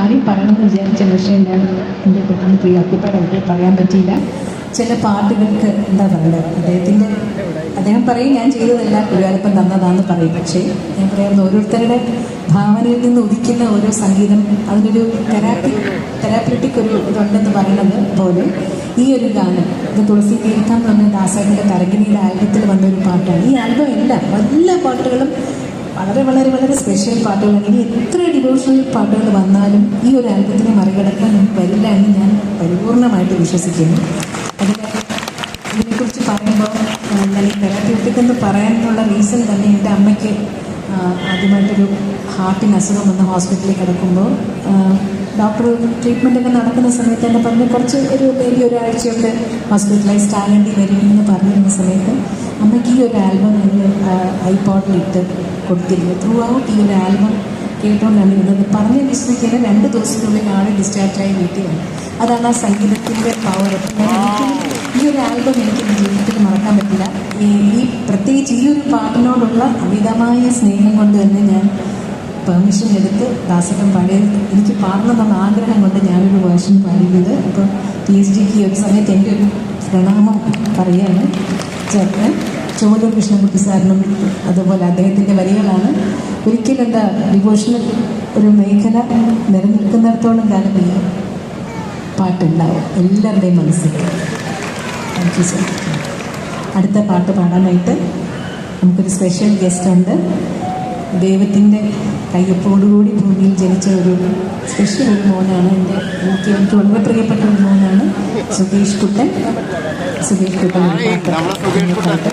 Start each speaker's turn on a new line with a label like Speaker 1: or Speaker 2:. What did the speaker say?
Speaker 1: ആരെയും പറയണമെന്ന് വിചാരിച്ച പക്ഷേ ഞാൻ എൻ്റെ പെട്ടെന്ന് പ്രിയോക്കുപ്പാടായിട്ട് പറയാൻ പറ്റിയില്ല. ചില പാട്ടുകൾക്ക് എന്താ പറയുക, അദ്ദേഹം പറയും ഞാൻ ചെയ്തതല്ല ഗുരുവായൂരപ്പൻ തന്നതാണെന്ന് പറയും. പക്ഷേ ഞാൻ പറയാവുന്ന ഓരോരുത്തരുടെ ഭാവനയിൽ നിന്ന് ഉദിക്കുന്ന ഓരോ സംഗീതം അതിനൊരു തെറാപ്യൂട്ടിക് ഒരു ഇതുണ്ടെന്ന് പറയുന്നത് പോലെ ഈ ഒരു ഗാനം ഇത് തുളസി തീർത്ഥം എന്ന് പറഞ്ഞ ദാസേട്ടൻ്റെ തരംഗിണിയുടെ ആൽബത്തിൽ വന്നൊരു പാട്ടാണ്. ഈ ആൽബം എല്ലാം എല്ലാ പാട്ടുകളും വളരെ വളരെ വളരെ സ്പെഷ്യൽ പാട്ടുകളാണ്. ഇനി എത്ര ഡിവോഷണൽ പാട്ടുകൾ വന്നാലും ഈ ഒരു ആൽബത്തിനെ മറികടക്കാൻ നമുക്ക് വരില്ല എന്ന് ഞാൻ പരിപൂർണമായിട്ട് വിശ്വസിക്കുന്നു. ഇതിനെക്കുറിച്ച് പറയുമ്പോൾ ഞാൻ ഈ തെറാപ്യൂട്ടിക് എന്ന് പറയാനുള്ള റീസൺ തന്നെ എൻ്റെ അമ്മയ്ക്ക് ആദ്യമായിട്ടൊരു ഹാർട്ടിന് അസുഖം വന്ന് ഹോസ്പിറ്റലിൽ കിടക്കുമ്പോൾ ഡോക്ടർ ട്രീറ്റ്മെൻറ്റൊക്കെ നടക്കുന്ന സമയത്ത് എന്നെ പറഞ്ഞ് കുറച്ച് വലിയ ഒരാഴ്ചയൊക്കെ ഹോസ്പിറ്റലൈസ്ഡ് ആകേണ്ടി വരും എന്ന് പറഞ്ഞിരുന്ന സമയത്ത് അമ്മയ്ക്ക് ഈ ഒരു ആൽബം ഞങ്ങൾ ഐപോഡിലിട്ട് കൊടുത്തിരുന്നു. ത്രൂ ഔട്ട് ഈ ഒരു ആൽബം കേട്ടുകൊണ്ടാണ് ഇരുന്നത്. പറഞ്ഞ വിശ്വസിക്കാൻ 2 ദിവസത്തിനുള്ളിൽ ആളെ ഡിസ്ചാർജായി വീട്ടിൽ വന്നു. അതാണ് ആ സംഗീതത്തിൻ്റെ പവർ. ഈ ഒരു ആൽബം എനിക്ക് എൻ്റെ ജീവിതത്തിൽ മറക്കാൻ പറ്റില്ല. പ്രത്യേകിച്ച് ഈ ഒരു പാട്ടിനോടുള്ള അമിതമായ സ്നേഹം കൊണ്ട് തന്നെ ഞാൻ പെർമിഷൻ എടുത്ത് ദാസേട്ടൻ പാടിയത് എനിക്ക് പാടണമെന്നുള്ള ആഗ്രഹം കൊണ്ട് ഞാനൊരു വേർഷൻ പാടിയത്. അപ്പോൾ PhDക്ക് ഈ ഒരു സമയത്ത് എൻ്റെ ഒരു പ്രണാമം പറയുകയാണ്. ചേർന്ന് ചുമലൂർ കൃഷ്ണൻകുട്ടി സാറിനും അതുപോലെ അദ്ദേഹത്തിൻ്റെ വരികളാണ്. ഒരിക്കലും എന്താ ഡിവോഷണൽ ഒരു മേഖല നിലനിൽക്കുന്നിടത്തോളം കാലം ഈ പാട്ടുണ്ടാവും എല്ലാവരുടെയും മനസ്സിൽ. Thank you sir. അടുത്ത പാട്ട് പാടാനായിട്ട് നമുക്കൊരു സ്പെഷ്യൽ ഗസ്റ്റ് ഉണ്ട്. ദൈവത്തിൻ്റെ കയ്യൊപ്പോടുകൂടി ഭൂമിയിൽ ജനിച്ച ഒരു സ്പെഷ്യൽ ഒരു മോനാണ്. എനിക്ക് വളരെ പ്രിയപ്പെട്ട ഒരു മോനാണ് സുധീഷ് കുട്ടൻ.
Speaker 2: പാട്ട്